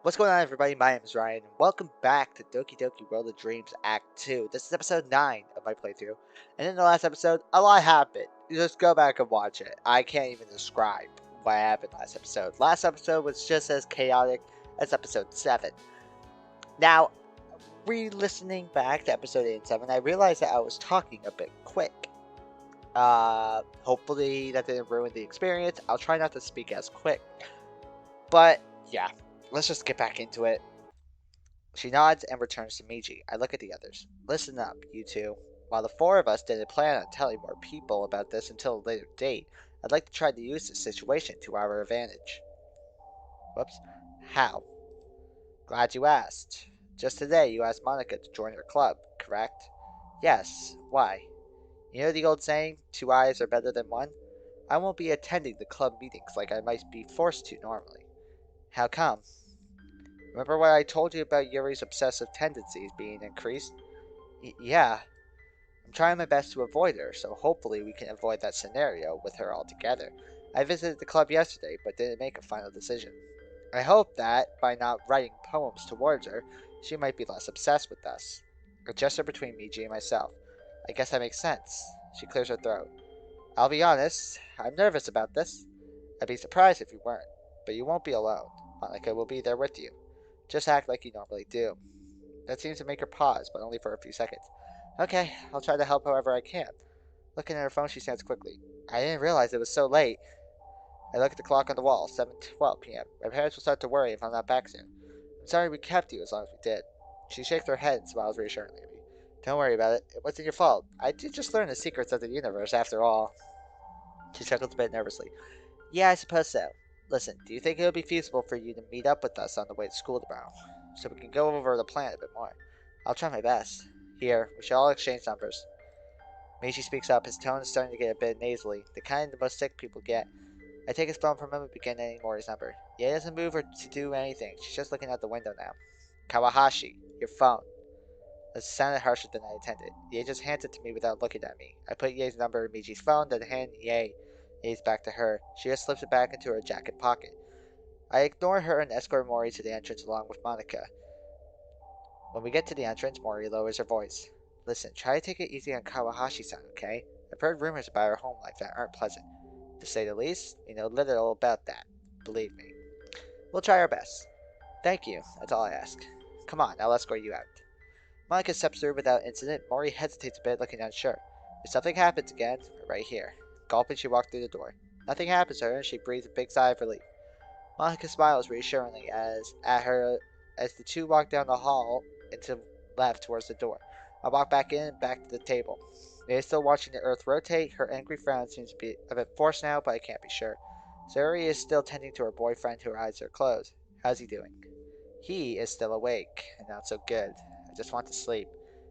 What's going on, everybody? My name is Ryan, and welcome back to Doki World of Dreams Act 2. This is episode 9 of my playthrough, and in the last episode, a lot happened. You just go back and watch it. I can't even describe what happened last episode. Last episode was just as chaotic as episode 7. Now, re-listening back to episode 8 and 7, I realized that I was talking a bit quick. Hopefully that didn't ruin the experience. I'll try not to speak as quick. But, yeah, let's just get back into it. She nods and returns to Miji. I look at the others. Listen up, you two. While the four of us didn't plan on telling more people about this until a later date, I'd like to try to use this situation to our advantage. Whoops. How? Glad you asked. Just today you asked Monica to join your club, correct? Yes. Why? You know the old saying, two eyes are better than one? I won't be attending the club meetings like I might be forced to normally. How come? Remember what I told you about Yuri's obsessive tendencies being increased? Yeah. I'm trying my best to avoid her, so hopefully we can avoid that scenario with her altogether. I visited the club yesterday, but didn't make a final decision. I hope that, by not writing poems towards her, she might be less obsessed with us. A gesture between Miji and myself. I guess that makes sense. She clears her throat. I'll be honest, I'm nervous about this. I'd be surprised if you weren't, but you won't be alone. Monica will be there with you. Just act like you normally do. That seems to make her pause, but only for a few seconds. Okay, I'll try to help however I can. Looking at her phone, she stands quickly. I didn't realize it was so late. I look at the clock on the wall, 7:12 p.m. My parents will start to worry if I'm not back soon. I'm sorry we kept you as long as we did. She shakes her head and smiles reassuringly at me. Don't worry about it. It wasn't your fault. I did just learn the secrets of the universe after all. She chuckles a bit nervously. Yeah, I suppose so. Listen, do you think it would be feasible for you to meet up with us on the way to school tomorrow? So we can go over the plan a bit more. I'll try my best. Here, we shall all exchange numbers. Meiji speaks up, his tone is starting to get a bit nasally, the kind the most sick people get. I take his phone from him and begin naming Mori's number. Ye doesn't move or to do anything, she's just looking out the window now. Kawahashi, your phone. It sounded harsher than I intended. Ye just hands it to me without looking at me. I put Ye's number in Miji's phone, then hand Ye's back to her. She just slips it back into her jacket pocket. I ignore her and escort Mori to the entrance along with Monica. When we get to the entrance, Mori lowers her voice. Listen, try to take it easy on Kawahashi-san, okay? I've heard rumors about her home life that aren't pleasant. To say the least, we know little about that. Believe me. We'll try our best. Thank you, that's all I ask. Come on, I'll escort you out. Monica steps through without incident. Mori hesitates a bit, looking unsure. If something happens again, we're right here. Gulping, she walks through the door. Nothing happens to her, and she breathes a big sigh of relief. Monica smiles reassuringly as the two walk down the hall and to left towards the door. I walk back in and back to the table. They are still watching the earth rotate. Her angry frown seems to be a bit forced now, but I can't be sure. Zuri is still tending to her boyfriend, whose eyes are closed. How's he doing? He is still awake, and not so good. I just want to sleep.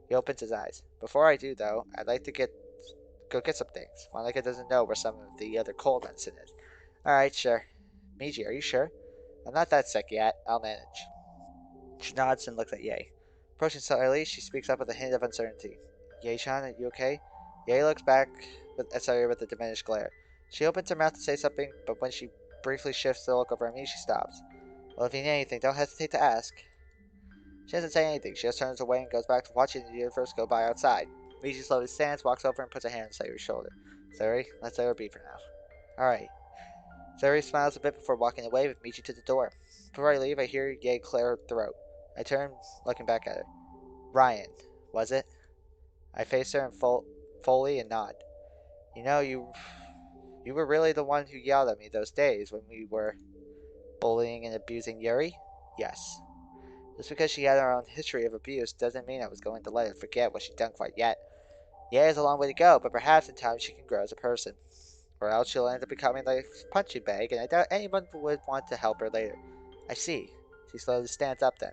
He opens his eyes. Before I do, though, I'd like to go get some things. Monica doesn't know where some of the other cold medicine is. Alright, sure. Miji, are you sure? I'm not that sick yet. I'll manage. She nods and looks at Ye. Approaching slightly, she speaks up with a hint of uncertainty. Ye-chan, are you okay? Ye looks back at Sayuri with a diminished glare. She opens her mouth to say something, but when she briefly shifts to look over at me, she stops. Well, if you need anything, don't hesitate to ask. She doesn't say anything. She just turns away and goes back to watching the universe go by outside. Miji slowly stands, walks over, and puts a hand on Sayuri's shoulder. Sayuri, let's let her be for now. Alright. Sayuri smiles a bit before walking away with Michi to the door. Before I leave, I hear Ye clear her throat. I turn, looking back at her. Ryan, was it? I face her and fully and nod. You know, you were really the one who yelled at me those days when we were bullying and abusing Yuri? Yes. Just because she had her own history of abuse doesn't mean I was going to let her forget what she'd done quite yet. Yeah, it's a long way to go, but perhaps in time she can grow as a person. Or else she'll end up becoming like a punching bag, and I doubt anyone would want to help her later. I see. She slowly stands up then.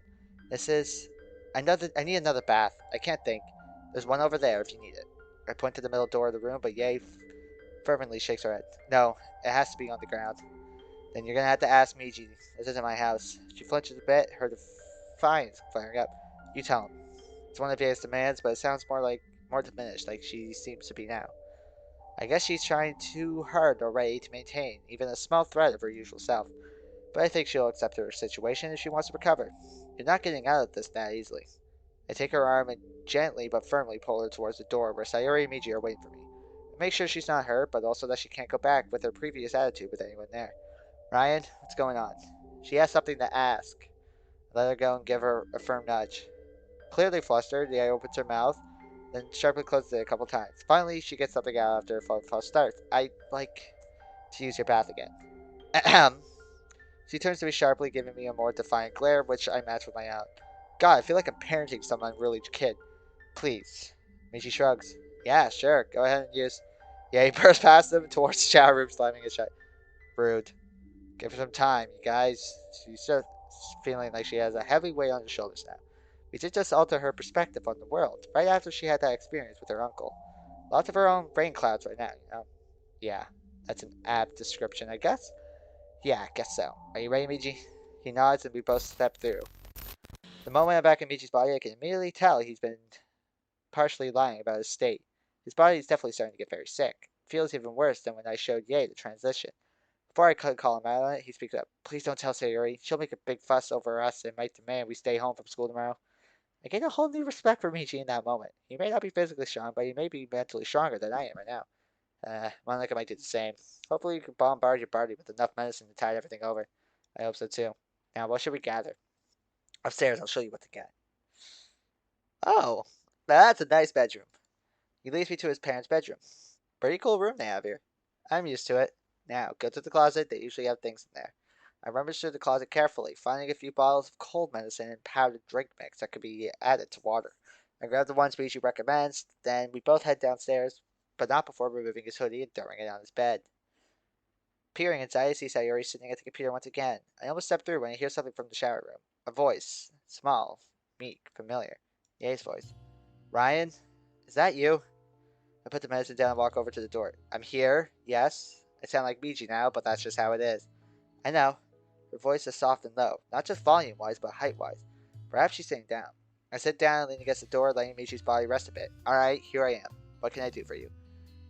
This is... I need another bath. I can't think. There's one over there if you need it. I point to the middle door of the room, but Ye fervently shakes her head. No, it has to be on the ground. Then you're gonna have to ask Miji. This isn't my house. She flinches a bit, her defiance flaring up. You tell him. It's one of Ye's demands, but it sounds more diminished, like she seems to be now. I guess she's trying too hard already to maintain even a small thread of her usual self. but I think she'll accept her situation if she wants to recover. You're not getting out of this that easily. I take her arm and gently but firmly pull her towards the door where Sayori and Miji are waiting for me. I make sure she's not hurt, but also that she can't go back with her previous attitude with anyone there. Ryan, what's going on? She has something to ask. I let her go and give her a firm nudge. Clearly flustered, the eye opens her mouth, then sharply closes it a couple times. Finally, she gets something out after a false start. I'd like to use your bath again. Ahem. She turns to me sharply, giving me a more defiant glare, which I match with my own. God, I feel like I'm parenting some unruly kid. Please. Michi shrugs. Yeah, sure. Go ahead and use. Yeah, he bursts past them towards the shower room, slamming it shut. Rude. Give her some time, you guys. She's just feeling like she has a heavy weight on her shoulders now. We did just alter her perspective on the world, right after she had that experience with her uncle. Lots of her own brain clouds right now, you know? Yeah, that's an apt description, I guess. Yeah, I guess so. Are you ready, Miji? He nods and we both step through. The moment I'm back in Michi's body, I can immediately tell he's been partially lying about his state. His body is definitely starting to get very sick. It feels even worse than when I showed Ye the transition. Before I could call him out on it, he speaks up. Please don't tell Sayori. She'll make a big fuss over us and might demand we stay home from school tomorrow. I gained a whole new respect for Michi in that moment. He may not be physically strong, but he may be mentally stronger than I am right now. One like I might do the same. Hopefully you can bombard your body with enough medicine to tide everything over. I hope so too. Now, what should we gather? Upstairs, I'll show you what to get. Oh, that's a nice bedroom. He leads me to his parents' bedroom. Pretty cool room they have here. I'm used to it. Now, go to the closet. They usually have things in there. I rummage through the closet carefully, finding a few bottles of cold medicine and powdered drink mix that could be added to water. I grab the one Species recommends, then we both head downstairs, but not before removing his hoodie and throwing it on his bed. Peering inside, I see Sayori sitting at the computer once again. I almost step through when I hear something from the shower room. A voice. Small, meek, familiar. Ye's voice. Ryan? Is that you? I put the medicine down and walk over to the door. I'm here, yes. I sound like Miji now, but that's just how it is. I know. Her voice is soft and low, not just volume-wise, but height-wise. Perhaps she's sitting down. I sit down and lean against the door, letting Michi's body rest a bit. Alright, here I am. What can I do for you?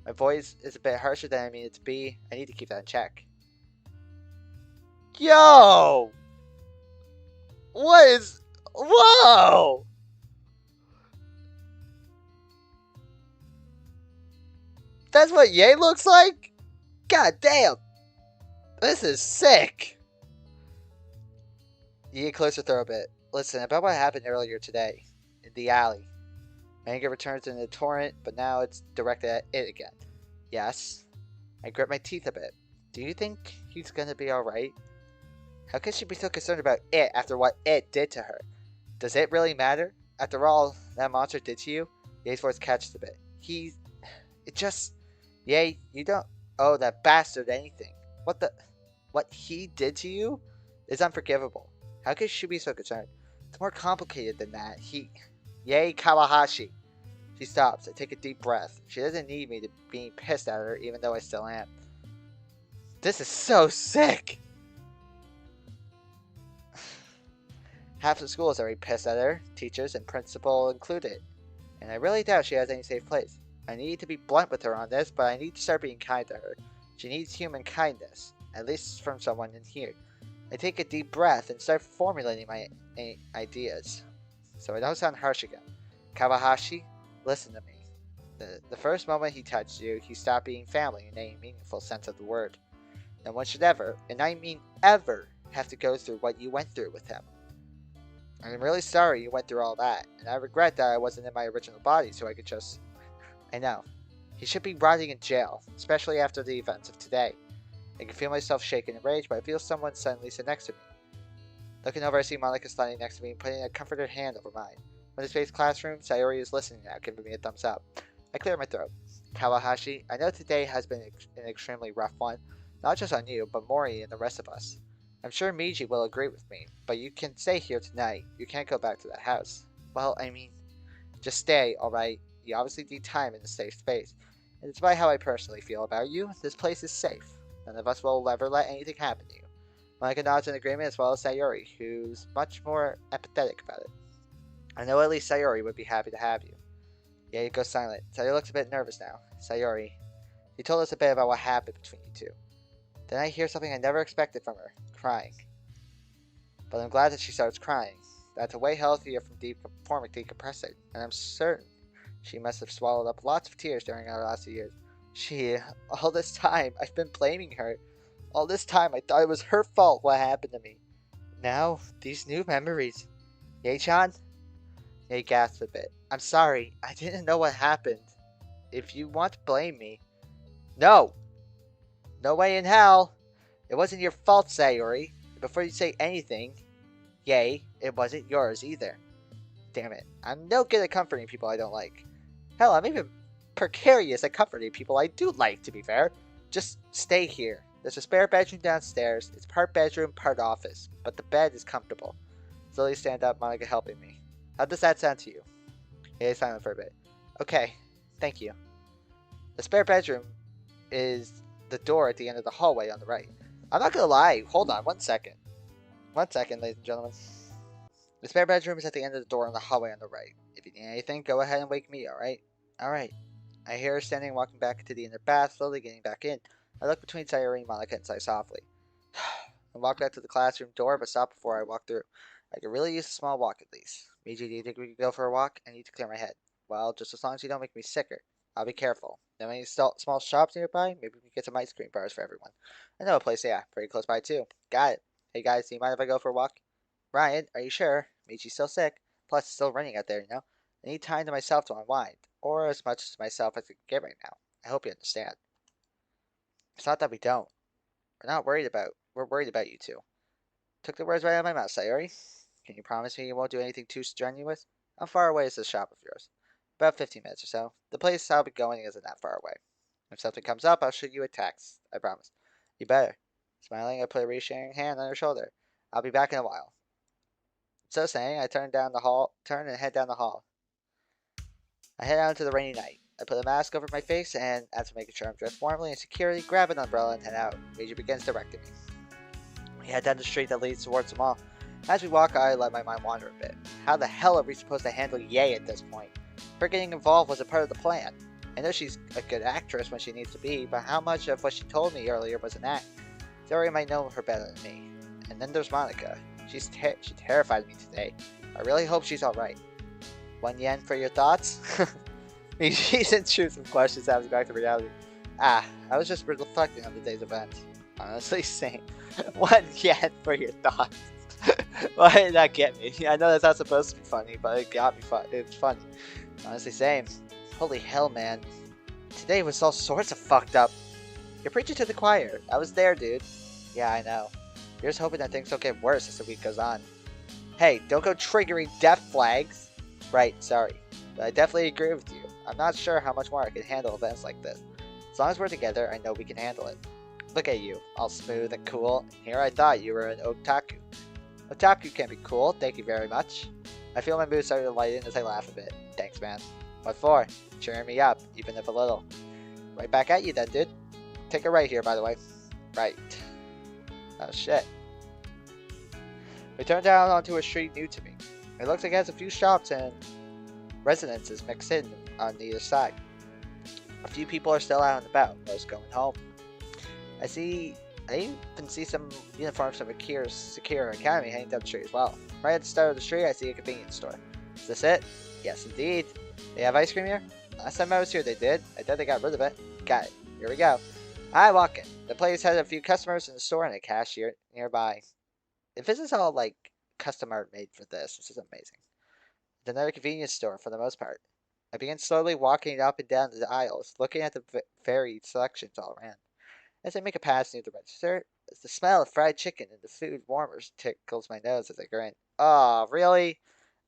My voice is a bit harsher than I mean it to be. I need to keep that in check. Yo! What is... Whoa! That's what Ye looks like? God damn! This is sick! Ye closed her throat a bit. Listen, about what happened earlier today. In the alley. My anger returns in a torrent, but now it's directed at it again. Yes. I grit my teeth a bit. Do you think he's gonna be alright? How can she be so concerned about it after what it did to her? Does it really matter? After all that monster did to you? Ye's voice catches a bit. It just... Ye, you don't owe that bastard anything. What he did to you is unforgivable. How could she be so concerned? It's more complicated than that. Ye Kawahashi. She stops. I take a deep breath. She doesn't need me to be pissed at her, even though I still am. This is so sick! Half the school is already pissed at her, teachers and principal included. And I really doubt she has any safe place. I need to be blunt with her on this, but I need to start being kind to her. She needs human kindness, at least from someone in here. I take a deep breath and start formulating my ideas, so I don't sound harsh again. Kawahashi, listen to me. The first moment he touched you, he stopped being family in any meaningful sense of the word. No one should ever, and I mean ever, have to go through what you went through with him. I'm really sorry you went through all that, and I regret that I wasn't in my original body so I could just... I know. He should be rotting in jail, especially after the events of today. I can feel myself shaking in rage, but I feel someone suddenly sit next to me. Looking over, I see Monica standing next to me and putting a comforted hand over mine. When I face classroom, Sayori is listening now, giving me a thumbs up. I clear my throat. Kawahashi, I know today has been an extremely rough one, not just on you, but Mori and the rest of us. I'm sure Miji will agree with me, but you can stay here tonight. You can't go back to that house. Well, I mean, just stay, alright? You obviously need time in a safe space. And despite how I personally feel about you, this place is safe. None of us will ever let anything happen to you. Monica nods in agreement, as well as Sayori, who's much more empathetic about it. I know at least Sayori would be happy to have you. Yeah, you go silent. Sayori looks a bit nervous now. Sayori, you told us a bit about what happened between you two. Then I hear something I never expected from her. Crying. But I'm glad that she starts crying. That's a way healthier form of decompressing, and I'm certain she must have swallowed up lots of tears during our last few years. She, all this time, I've been blaming her. All this time, I thought it was her fault what happened to me. Now, these new memories. Yae-chan? Yae gasped a bit. I'm sorry, I didn't know what happened. If you want to blame me. No! No way in hell! It wasn't your fault, Sayori. Before you say anything, Yae, it wasn't yours either. Damn it. I'm no good at comforting people I don't like. Hell, I'm even precarious at comforting people I do like, to be fair. Just stay here. There's a spare bedroom downstairs. It's part bedroom, part office. But the bed is comfortable. Slowly stand up, Monica helping me. How does that sound to you? Yeah, silent for a bit. Okay, thank you. The spare bedroom is the door at the end of the hallway on the right. I'm not gonna lie. Hold on, 1 second. 1 second, ladies and gentlemen. The spare bedroom is at the end of the door in the hallway on the right. If you need anything, go ahead and wake me, alright? Alright. I hear her standing, walking back into the inner bath, slowly getting back in. I look between Sayori and Monica and sigh softly. I walk back to the classroom door, but stop before I walk through. I could really use a small walk at least. Miji, do you think we could go for a walk? I need to clear my head. Well, just as long as you don't make me sicker. I'll be careful. Know any small shops nearby? Maybe we can get some ice cream bars for everyone. I know a place, yeah, pretty close by too. Got it. Hey guys, do you mind if I go for a walk? Ryan, are you sure? Michi's still sick. Plus, it's still raining out there, you know? I need time to myself to unwind. Or as much to myself as I can get right now. I hope you understand. It's not that we don't. We're worried about you two. Took the words right out of my mouth, Sayori. Can you promise me you won't do anything too strenuous? How far away is this shop of yours? About 15 minutes or so. The place I'll be going isn't that far away. If something comes up, I'll shoot you a text. I promise. You better. Smiling, I put a reassuring hand on her shoulder. I'll be back in a while. So saying, I turn and head down the hall. I head out into the rainy night. I put a mask over my face and, after making sure I'm dressed warmly and securely, grab an umbrella and head out. Major begins directing me. We head down the street that leads towards the mall. As we walk, I let my mind wander a bit. How the hell are we supposed to handle Yae at this point? Her getting involved was a part of the plan. I know she's a good actress when she needs to be, but how much of what she told me earlier was an act? Theory might know her better than me. And then there's Monica. She terrified me today. I really hope she's alright. 1 yen for your thoughts? She's intrusive questions having back to reality. I was just reflecting on the day's events. Honestly, same. 1 yen for your thoughts. Why did that get me? I know that's not supposed to be funny, but it got me it's funny. Honestly, same. Holy hell, man. Today was all sorts of fucked up. You're preaching to the choir. I was there, dude. Yeah, I know. You're just hoping that things don't get worse as the week goes on. Hey, don't go triggering death flags. Right, sorry. But I definitely agree with you. I'm not sure how much more I can handle events like this. As long as we're together, I know we can handle it. Look at you, all smooth and cool. Here I thought you were an otaku. Otaku can be cool, thank you very much. I feel my mood starting to lighten as I laugh a bit. Thanks, man. What for? Cheering me up, even if a little. Right back at you then, dude. Take a right here, by the way. Right. Oh, shit. We turn down onto a street new to me. It looks like it has a few shops and residences mixed in on either side. A few people are still out and about, most going home. I even see some uniforms from Secure Academy hanging down the street as well. Right at the start of the street, I see a convenience store. Is this it? Yes, indeed. They have ice cream here? Last time I was here, they did. I thought they got rid of it. Got it. Here we go. I walk in. The place has a few customers in the store and a cashier nearby. If this is all like custom art made for this is amazing. It's another convenience store for the most part. I begin slowly walking up and down the aisles, looking at the varied selections all around. As I make a pass near the register, the smell of fried chicken and the food warmers tickles my nose as I grin. Oh, really?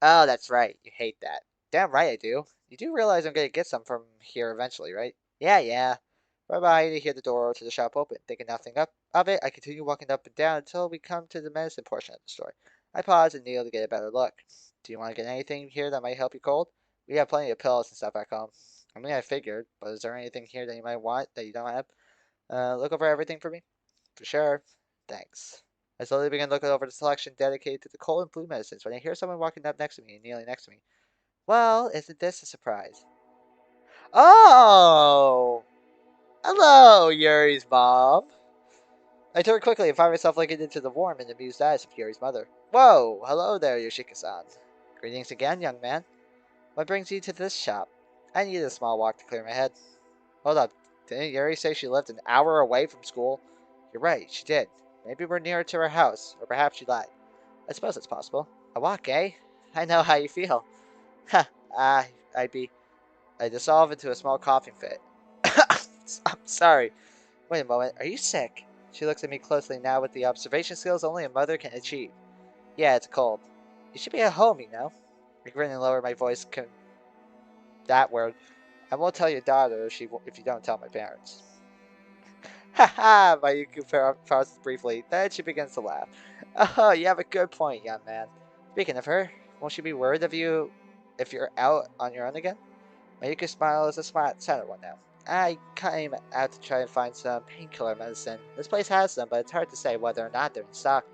Oh, that's right. You hate that. Damn right I do. You do realize I'm gonna get some from here eventually, right? Yeah. Right behind I hear the door to the shop open. Thinking nothing of it, I continue walking up and down until we come to the medicine portion of the store. I pause and kneel to get a better look. Do you want to get anything here that might help you cold? We have plenty of pills and stuff back home. I mean, I figured, but is there anything here that you might want that you don't have? Look over everything for me? For sure. Thanks. I slowly begin looking over the selection dedicated to the cold and flu medicines when I hear someone walking up next to me and kneeling next to me. Well, isn't this a surprise? Oh! Hello, Yuri's mom. I turn quickly and find myself looking into the warm and amused eyes of Yuri's mother. Whoa! Hello there, Yoshika-san. Greetings again, young man. What brings you to this shop? I need a small walk to clear my head. Hold up. Didn't Yuri say she lived an hour away from school? You're right, she did. Maybe we're nearer to her house, or perhaps she lied. I suppose it's possible. A walk, eh? I know how you feel. Ha! I'd be... I dissolve into a small coughing fit. I'm sorry. Wait a moment, are you sick? She looks at me closely now with the observation skills only a mother can achieve. Yeah, it's a cold. You should be at home, you know. I grin and lower my voice. That word. I won't tell your daughter if you don't tell my parents. Ha ha! Mayuko pauses briefly, then she begins to laugh. Oh, you have a good point, young man. Speaking of her, won't she be worried of you if you're out on your own again? Mayuko's smile is a sadder one now. I came out to try and find some painkiller medicine. This place has some, but it's hard to say whether or not they're in stock.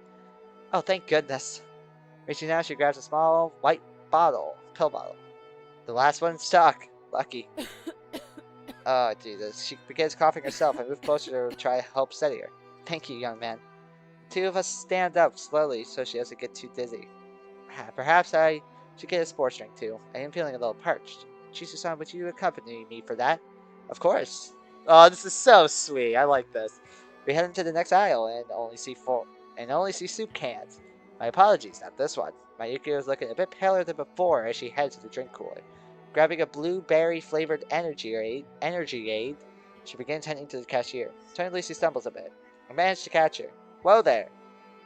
Oh, thank goodness. Reaching out, she grabs a small white pill bottle. The last one in stock. Lucky. Oh, Jesus. She begins coughing herself and moves closer to try to help steady her. Thank you, young man. The two of us stand up slowly so she doesn't get too dizzy. Perhaps I should get a sports drink too. I am feeling a little parched. Chisu-san, would you accompany me for that? Of course. Oh, this is so sweet. I like this. We head into the next aisle and only see soup cans. My apologies, not this one. Mayuki is looking a bit paler than before as she heads to the drink cooler. Grabbing a blueberry flavored energy aid, she begins heading to the cashier. Suddenly she stumbles a bit. I manage to catch her. Whoa there!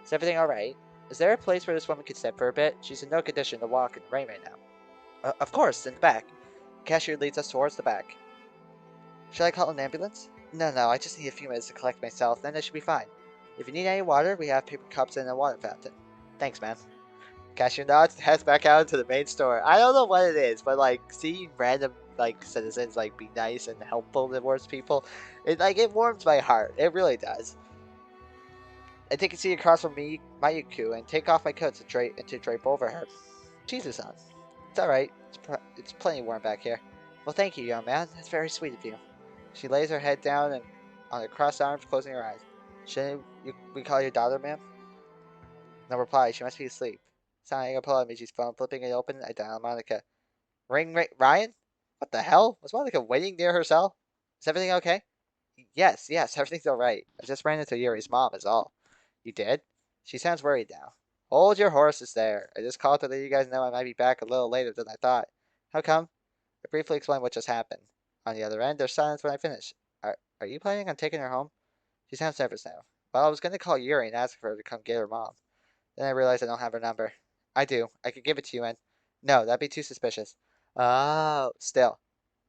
Is everything alright? Is there a place where this woman could sit for a bit? She's in no condition to walk in the rain right now. Of course, in the back. The cashier leads us towards the back. Should I call an ambulance? No, I just need a few minutes to collect myself, then I should be fine. If you need any water, we have paper cups and a water fountain. Thanks, man. Cashier nods and heads back out into the main store. I don't know what it is, but like seeing random citizens be nice and helpful towards people, it warms my heart. It really does. I take a seat across from Mayuko and take off my coat to drape over her. Jesus-san. It's alright. It's plenty warm back here. Well, thank you, young man. That's very sweet of you. She lays her head down and on her crossed arms, closing her eyes. Shouldn't we call your daughter, ma'am? No reply. She must be asleep. Sounding I pull out Michi's phone, flipping it open, I dial Monica. Ring, Ryan? What the hell? Was Monica waiting near her cell? Is everything okay? Yes, everything's alright. I just ran into Yuri's mom, is all. You did? She sounds worried now. Hold your horses there. I just called to let you guys know I might be back a little later than I thought. How come? I briefly explained what just happened. On the other end, there's silence when I finish. Are you planning on taking her home? She sounds nervous now. Well, I was going to call Yuri and ask for her to come get her mom. Then I realized I don't have her number. I do. I could give it to you and... No, that'd be too suspicious. Oh, still.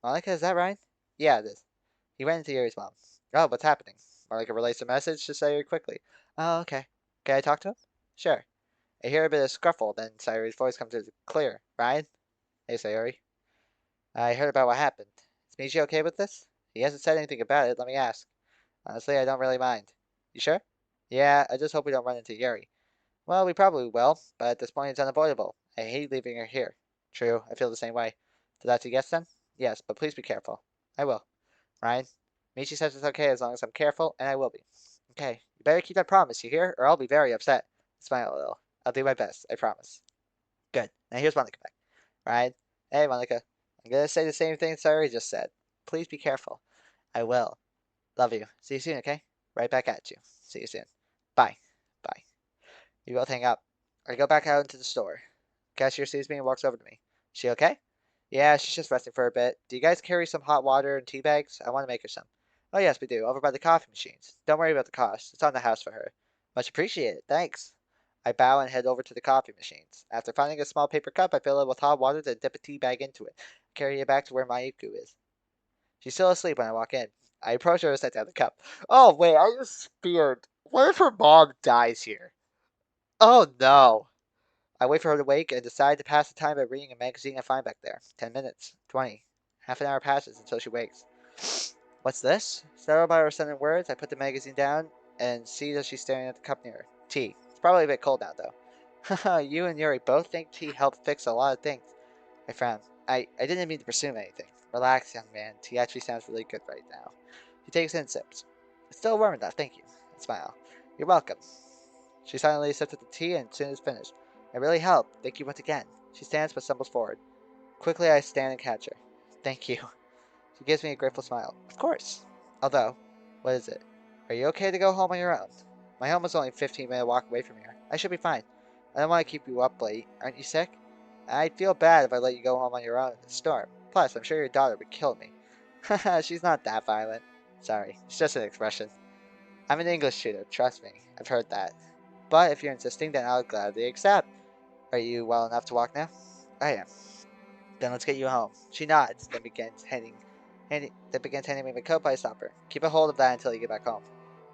Monica, is that right? Yeah, it is. He ran into Yuri's mom. Oh, what's happening? Monica relays a message to Sayuri quickly. Oh, okay. Can I talk to him? Sure. I hear a bit of scruffle, then Sayuri's voice comes clear. Ryan? Hey, Sayuri. I heard about what happened. Is Miji okay with this? He hasn't said anything about it, let me ask. Honestly, I don't really mind. You sure? Yeah, I just hope we don't run into Yuri. Well, we probably will, but at this point it's unavoidable. I hate leaving her here. True, I feel the same way. So that's a yes then? Yes, but please be careful. I will. Ryan? Michi says it's okay as long as I'm careful, and I will be. Okay, you better keep that promise, you hear? Or I'll be very upset. Smile a little. I'll do my best, I promise. Good. Now here's Monica back. Ryan? Hey, Monica. I'm gonna say the same thing Sayuri just said. Please be careful. I will. Love you. See you soon, okay? Right back at you. See you soon. Bye. Bye. We both hang up. I go back out into the store. Cashier sees me and walks over to me. She okay? Yeah, she's just resting for a bit. Do you guys carry some hot water and tea bags? I want to make her some. Oh yes, we do. Over by the coffee machines. Don't worry about the cost. It's on the house for her. Much appreciated. Thanks. I bow and head over to the coffee machines. After finding a small paper cup, I fill it with hot water, then dip a tea bag into it. Carry it back to where Mayuko is. She's still asleep when I walk in. I approach her and set down the cup. Oh wait, I just feared. What if her mom dies here? Oh no. I wait for her to wake and decide to pass the time by reading a magazine I find back there. 10 minutes. 20. Half an hour passes until she wakes. What's this? Startled by her sudden words, I put the magazine down and see that she's staring at the cup near her. Tea. It's probably a bit cold now, though. Haha, you and Yuri both think tea helped fix a lot of things. I frowned. I didn't mean to presume anything. Relax, young man. Tea actually sounds really good right now. He takes in sips. It's still warm enough, thank you. I smile. You're welcome. She silently sips at the tea and soon is finished. It really helped. Thank you once again. She stands but stumbles forward. Quickly I stand and catch her. Thank you. She gives me a grateful smile. Of course. Although, what is it? Are you okay to go home on your own? My home is only a 15-minute walk away from here. I should be fine. I don't want to keep you up late. Aren't you sick? I'd feel bad if I let you go home on your own in the storm. Plus, I'm sure your daughter would kill me. Haha, she's not that violent. Sorry, it's just an expression. I'm an English tutor, trust me. I've heard that. But if you're insisting, then I'll gladly accept. Are you well enough to walk now? I am. Then let's get you home. She nods, then begins handing me my coat, but I stop her. Keep a hold of that until you get back home.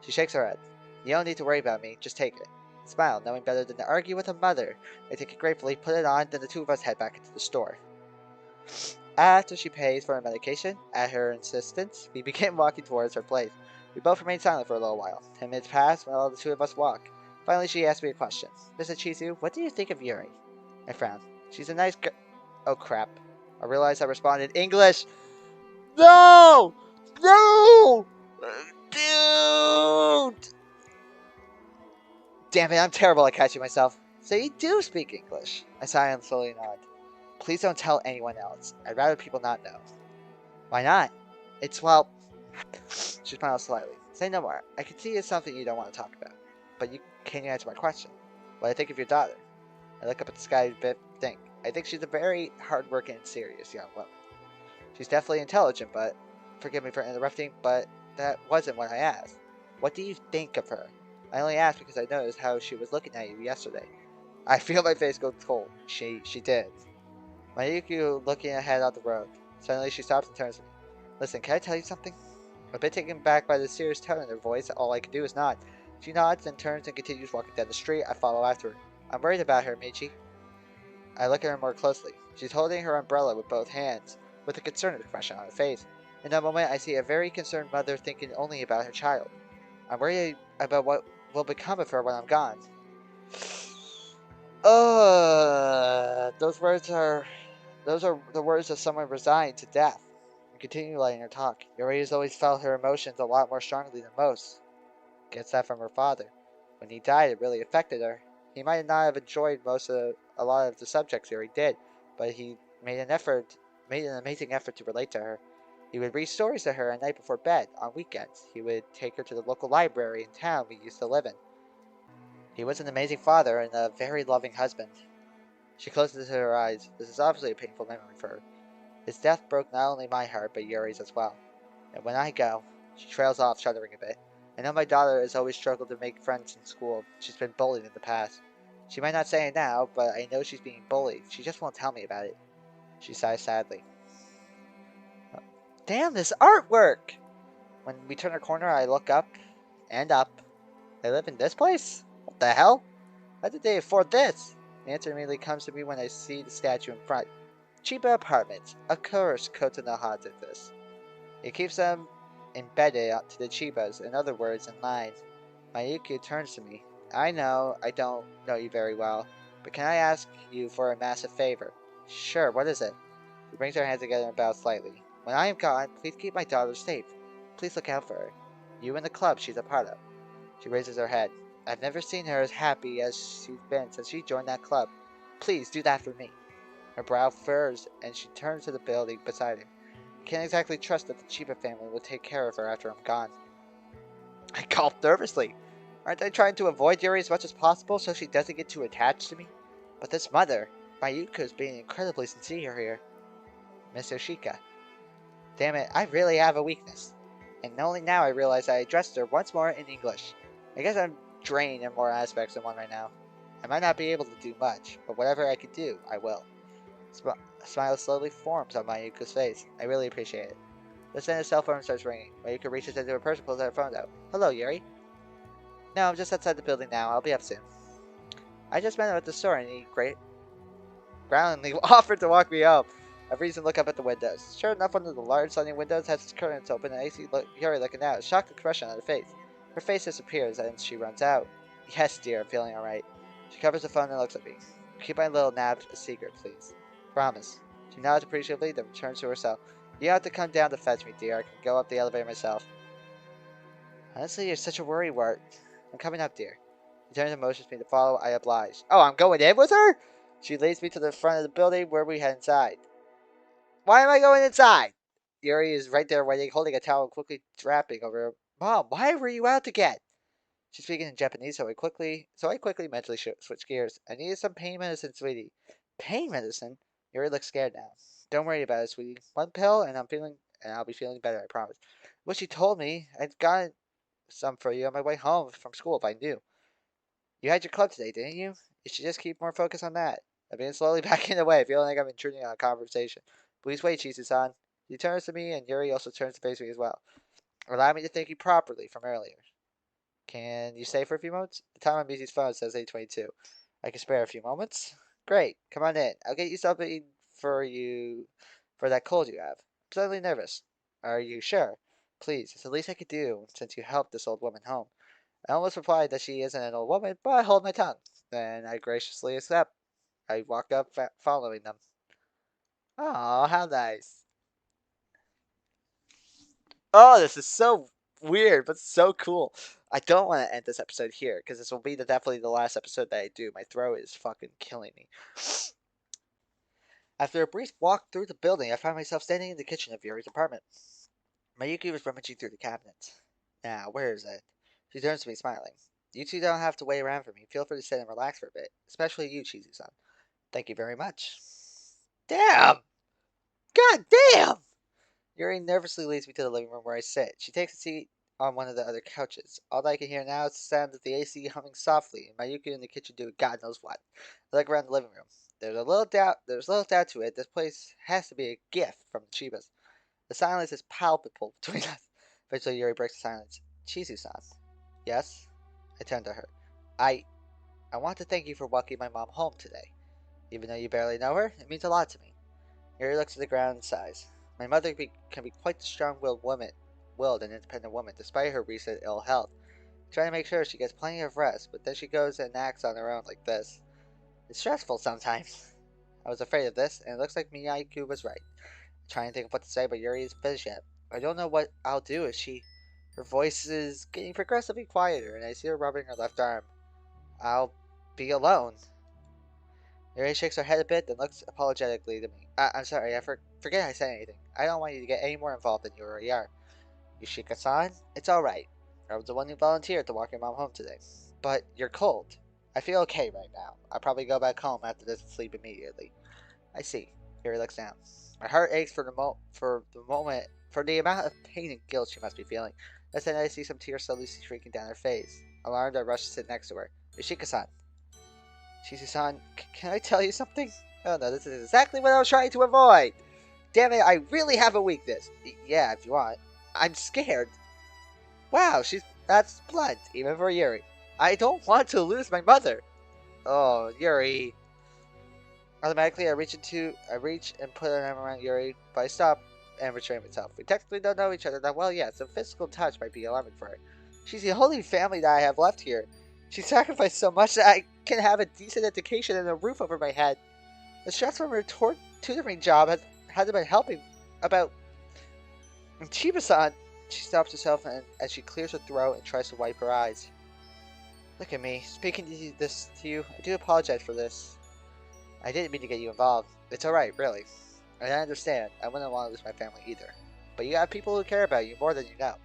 She shakes her head. You don't need to worry about me, just take it. I smile, knowing better than to argue with a mother. I take it gratefully, put it on, then the two of us head back into the store. After she pays for her medication, at her insistence, we begin walking towards her place. We both remain silent for a little while. 10 minutes pass while the two of us walk. Finally, she asks me a question. Mrs. Chizu, what do you think of Yuri? I frown. She's a nice girl. Oh crap. I realized I responded English. No! No! Dude! Damn it, I'm terrible at catching myself. So you do speak English. I sigh and slowly nod. Please don't tell anyone else. I'd rather people not know. Why not? It's, well... She smiles slightly. Say no more. I can see it's something you don't want to talk about. But can you answer my question? What do I think of your daughter? I look up at the sky a bit and think. I think she's a very hard-working and serious young woman. She's definitely intelligent, but... Forgive me for interrupting, but that wasn't what I asked. What do you think of her? I only asked because I noticed how she was looking at you yesterday. I feel my face go cold. She did. Mayuki looking ahead on the road. Suddenly she stops and turns to me. Listen, can I tell you something? A bit taken back by the serious tone in her voice, all I can do is nod. She nods, then turns and continues walking down the street. I follow after her. I'm worried about her, Meiji. I look at her more closely. She's holding her umbrella with both hands, with a concerned expression on her face. In that moment, I see a very concerned mother thinking only about her child. I'm worried about what will become of her when I'm gone. Those are the words of someone resigned to death. I continue letting her talk. Yuri has always felt her emotions a lot more strongly than most. Gets that from her father. When he died, it really affected her. He might not have enjoyed a lot of the subjects Yuri did, but he made an amazing effort to relate to her. He would read stories to her at night before bed. On weekends, he would take her to the local library in town we used to live in. He was an amazing father and a very loving husband. She closes her eyes. This is obviously a painful memory for her. His death broke not only my heart, but Yuri's as well. And when I go, she trails off, shuddering a bit. I know my daughter has always struggled to make friends in school. She's been bullied in the past. She might not say it now, but I know she's being bullied. She just won't tell me about it. She sighs sadly. Damn, this artwork! When we turn a corner, I look up and up. They live in this place? What the hell? How did they afford this? The answer immediately comes to me when I see the statue in front. Chiba apartments. Of course Kotonoha did this. It keeps them embedded to the Chibas, in other words, in line. Mayuki turns to me. I know I don't know you very well, but can I ask you for a massive favor? Sure, what is it? She brings her hands together and bows slightly. When I am gone, please keep my daughter safe. Please look out for her. You and the club she's a part of. She raises her head. I've never seen her as happy as she's been since she joined that club. Please do that for me. Her brow furrows, and she turns to the building beside him. I can't exactly trust that the Chiba family will take care of her after I'm gone. I gulped nervously. Aren't I trying to avoid Yuri as much as possible so she doesn't get too attached to me? But this mother, Mayuko's being incredibly sincere here. Miss Yoshika. Damn it, I really have a weakness. And only now I realize I addressed her once more in English. I guess I'm drained in more aspects than one right now. I might not be able to do much, but whatever I can do, I will. A smile slowly forms on Mayuko's face. I really appreciate it. Then his cell phone starts ringing. Mayuko reaches into her purse and pulls her phone out. Hello, Yuri. No, I'm just outside the building now. I'll be up soon. I just met him at the store and he groundly offered to walk me up. I freeze and look up at the windows. Sure enough, one of the large sliding windows has its curtains open and I see Yuri looking out, a shocked expression on her face. Her face disappears and she runs out. Yes, dear, I'm feeling alright. She covers the phone and looks at me. Keep my little nap a secret, please. Promise. She nods appreciatively, then returns to herself. You don't have to come down to fetch me, dear. I can go up the elevator myself. Honestly, you're such a worrywart. I'm coming up, dear. He turns and motions me to follow. I oblige. Oh, I'm going in with her? She leads me to the front of the building where we head inside. Why am I going inside? Yuri is right there waiting, holding a towel and quickly draping over her. Mom, why were you out again? She's speaking in Japanese, so I quickly mentally switch gears. I needed some pain medicine, sweetie. Pain medicine? Yuri looks scared now. Don't worry about it, sweetie. One pill, and I'll be feeling better. I promise. What she told me, I'd gotten some for you on my way home from school if I knew. You had your club today, didn't you? You should just keep more focus on that. I've been slowly backing away, feeling like I'm intruding on a conversation. Please wait, Shizu-san. He turns to me, and Yuri also turns to face me as well. Allow me to thank you properly from earlier. Can you stay for a few moments? The time on Mizu's phone says 8:22. I can spare a few moments. Great, come on in. I'll get you something for that cold you have. I'm suddenly nervous. Are you sure? Please, it's the least I could do since you helped this old woman home. I almost replied that she isn't an old woman, but I hold my tongue. Then I graciously accept. I walk up, following them. Oh, how nice. Oh, this is so weird, but so cool. I don't want to end this episode here because this will be definitely the last episode that I do. My throat is fucking killing me. After a brief walk through the building, I found myself standing in the kitchen of Yuri's apartment. Mayuki was rummaging through the cabinets. Now, where is it? She turns to me, smiling. You two don't have to wait around for me. Feel free to sit and relax for a bit. Especially you, Chizu-san. Thank you very much. Damn! God damn! Yuri nervously leads me to the living room where I sit. She takes a seat on one of the other couches. All I can hear now is the sound of the AC humming softly, and Mayuki in the kitchen doing God knows what. I look around the living room. There's little doubt to it. This place has to be a gift from the Chibas. The silence is palpable between us. Eventually Yuri breaks the silence. Chizu-san. Yes? I turn to her. I want to thank you for walking my mom home today. Even though you barely know her, it means a lot to me. Yuri looks at the ground and sighs. My mother can be quite the strong-willed and independent woman, despite her recent ill health. I try to make sure she gets plenty of rest, but then she goes and acts on her own like this. It's stressful sometimes. I was afraid of this, and it looks like Miyaiku was right. I try and think of what to say, but Yuri is finished yet. I don't know what I'll do if she... Her voice is getting progressively quieter, and I see her rubbing her left arm. I'll be alone. Yuri shakes her head a bit, then looks apologetically to me. I'm sorry, forget I said anything. I don't want you to get any more involved than you already are. Yoshika-san, it's alright. I was the one who volunteered to walk your mom home today. But you're cold. I feel okay right now. I'll probably go back home after this and sleep immediately. I see. Yuri looks down. My heart aches for the amount of pain and guilt she must be feeling. Then I see some tears slowly streaking down her face. Alarmed, I rush to sit next to her. Yoshika-san. Shizu-san, can I tell you something? Oh no, this is exactly what I was trying to avoid! Damn it, I really have a weakness. Yeah, if you want. I'm scared. Wow, that's blunt, even for Yuri. I don't want to lose my mother. Oh, Yuri. Automatically, I reach and put an arm around Yuri, but I stop and restrain myself. We technically don't know each other that well yet, so physical touch might be alarming for her. She's the only family that I have left here. She sacrificed so much that I can have a decent education and a roof over my head. The stress from her tutoring job hasn't been helping. About Chiba-san. She stops herself as she clears her throat and tries to wipe her eyes. Look at me, speaking this to you. I do apologize for this. I didn't mean to get you involved. It's alright, really. I understand. I wouldn't want to lose my family either. But you have people who care about you more than you know.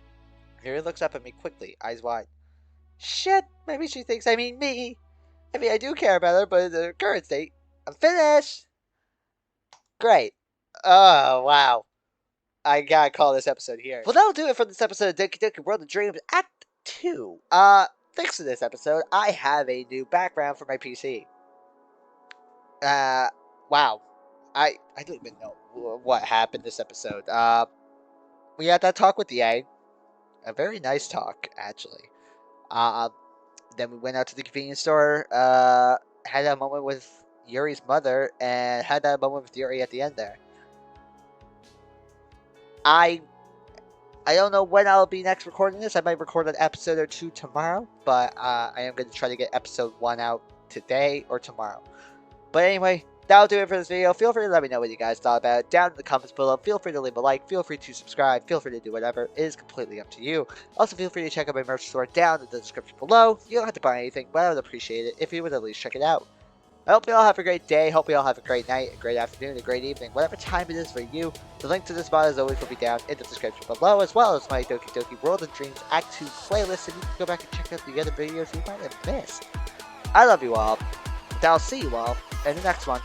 Yuri looks up at me quickly, eyes wide. Shit, maybe she thinks I mean me. I mean, I do care about her, but in the current state, I'm finished. Great. Oh, wow. I gotta call this episode here. Well, that'll do it for this episode of Doki Doki World of Dreams Act 2. Thanks to this episode, I have a new background for my PC. Wow. I don't even know what happened this episode. We had that talk with Yang. A very nice talk, actually. Then we went out to the convenience store, had that moment with Yuri's mother, and had that moment with Yuri at the end there. I don't know when I'll be next recording this. I might record an episode or two tomorrow, but I am going to try to get episode 1 out today or tomorrow. But anyway, that'll do it for this video. Feel free to let me know what you guys thought about it down in the comments below. Feel free to leave a like. Feel free to subscribe. Feel free to do whatever. It is completely up to you. Also, feel free to check out my merch store down in the description below. You don't have to buy anything, but I would appreciate it if you would at least check it out. I hope you all have a great day. Hope you all have a great night, a great afternoon, a great evening, whatever time it is for you. The link to this mod, as always, will be down in the description below, as well as my Doki World of Dreams Act 2 playlist, and you can go back and check out the other videos you might have missed. I love you all, and I'll see you all in the next one.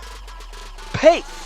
Peace!